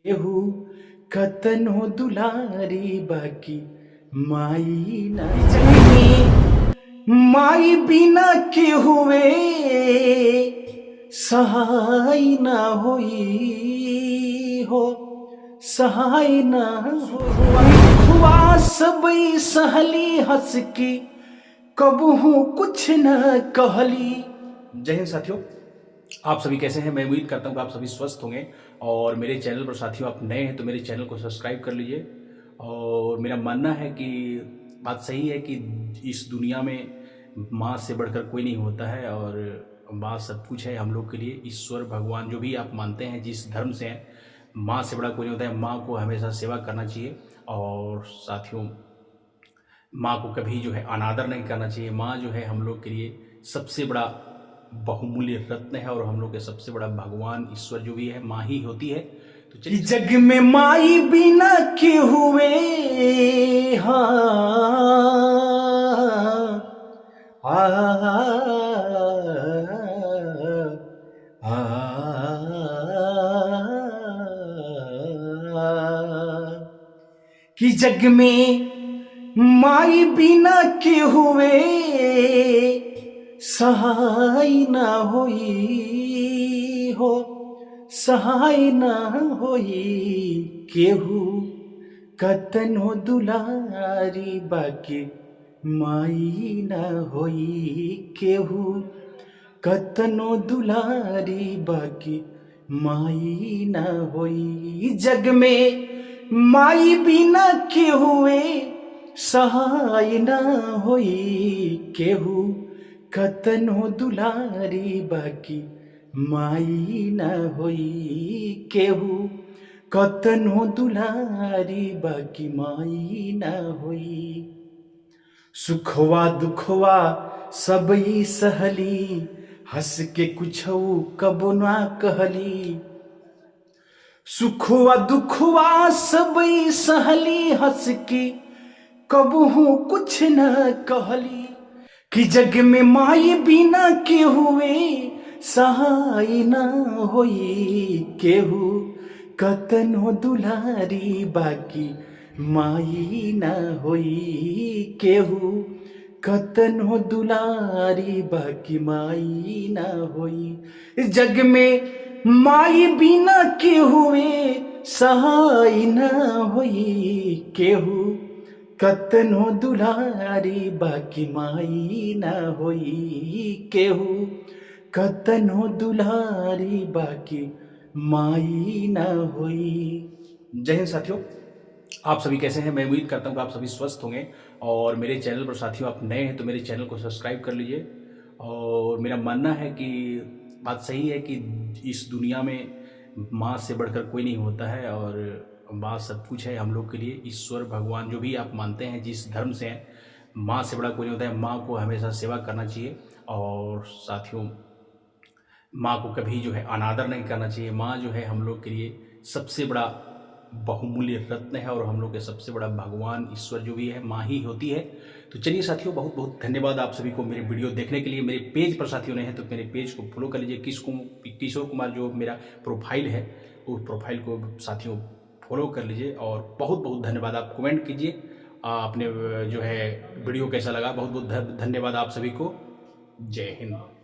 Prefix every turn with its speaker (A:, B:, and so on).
A: केहू कतनो दुलारी बाकी माई ना जाने। माई बिना के हुए सहाय ना होई हो, सहाय ना हुआ सबई सहली हंस की कबहू कुछ न कहली। जय हिंद साथियों, आप सभी कैसे हैं? मैं उम्मीद करता हूँ कि आप सभी स्वस्थ होंगे। और मेरे चैनल पर साथियों आप नए हैं तो मेरे चैनल को सब्सक्राइब कर लीजिए। और मेरा मानना है कि बात सही है कि इस दुनिया में माँ से बढ़कर कोई नहीं होता है और माँ सब कुछ है हम लोग के लिए। ईश्वर भगवान जो भी आप मानते हैं, जिस धर्म से हैं, माँ से बड़ा कोई नहीं होता है। माँ को हमेशा सेवा करना चाहिए और साथियों माँ को कभी जो है अनादर नहीं करना चाहिए। माँ जो है हम लोग के लिए सबसे बड़ा बहुमूल्य रत्न है और हम लोग के सबसे बड़ा भगवान ईश्वर जो भी है माँ ही होती है। तो चलिए, जग में माई बिना के हुए कि जग में माई बिना के हुए सहाय ना होई हो, सहाय ना होई। केहू कतनो दुलारी बाकी माई ना होई। केहू कतनो दुलारी बाकी माई ना होई। जग में माई बिना के हुए सहाय ना होई। केहू कतनो दुलारी बाकी माई ना होई। केहू कतनो दुलारी बाकी माई ना होई। सुखवा दुखवा सबई सहली हंस के कुछऊ कबो ना कहली। सुखवा दुखवा सबई सहली हंस के कबहू कुछ न कहली। कि जग में माई बिना के हुए सहाय ना होई। केहू कतनो दुलारी बाकी माई ना होई। केहू कतनो दुलारी बाकी माई ना होई। जग में माई बिना के हुए सहाय ना होई। केहू कतनो दुलारी बाकी माई ना होई। केहू कतनो दुलारी बाकी माई ना होई। जय हिंद साथियों, आप सभी कैसे हैं? मैं उम्मीद करता हूँ कि आप सभी स्वस्थ होंगे। और मेरे चैनल पर साथियों आप नए हैं तो मेरे चैनल को सब्सक्राइब कर लीजिए। और मेरा मानना है कि बात सही है कि इस दुनिया में माँ से बढ़कर कोई नहीं होता है और माँ सब कुछ है हम लोग के लिए। ईश्वर भगवान जो भी आप मानते हैं, जिस धर्म से हैं, माँ से बड़ा कोई नहीं होता है। माँ को हमेशा सेवा करना चाहिए और साथियों माँ को कभी जो है अनादर नहीं करना चाहिए। माँ जो है हम लोग के लिए सबसे बड़ा बहुमूल्य रत्न है और हम लोग के सबसे बड़ा भगवान ईश्वर जो भी है माँ ही होती है। तो चलिए साथियों, बहुत बहुत धन्यवाद आप सभी को मेरे वीडियो देखने के लिए। मेरे पेज पर साथियों ने हैं तो मेरे पेज को फॉलो कर लीजिए। किशोर कुमार जो मेरा प्रोफाइल है उस प्रोफाइल को साथियों फॉलो कर लीजिए। और बहुत बहुत धन्यवाद। आप कमेंट कीजिए आपने जो है वीडियो कैसा लगा। बहुत बहुत धन्यवाद आप सभी को। जय हिंद।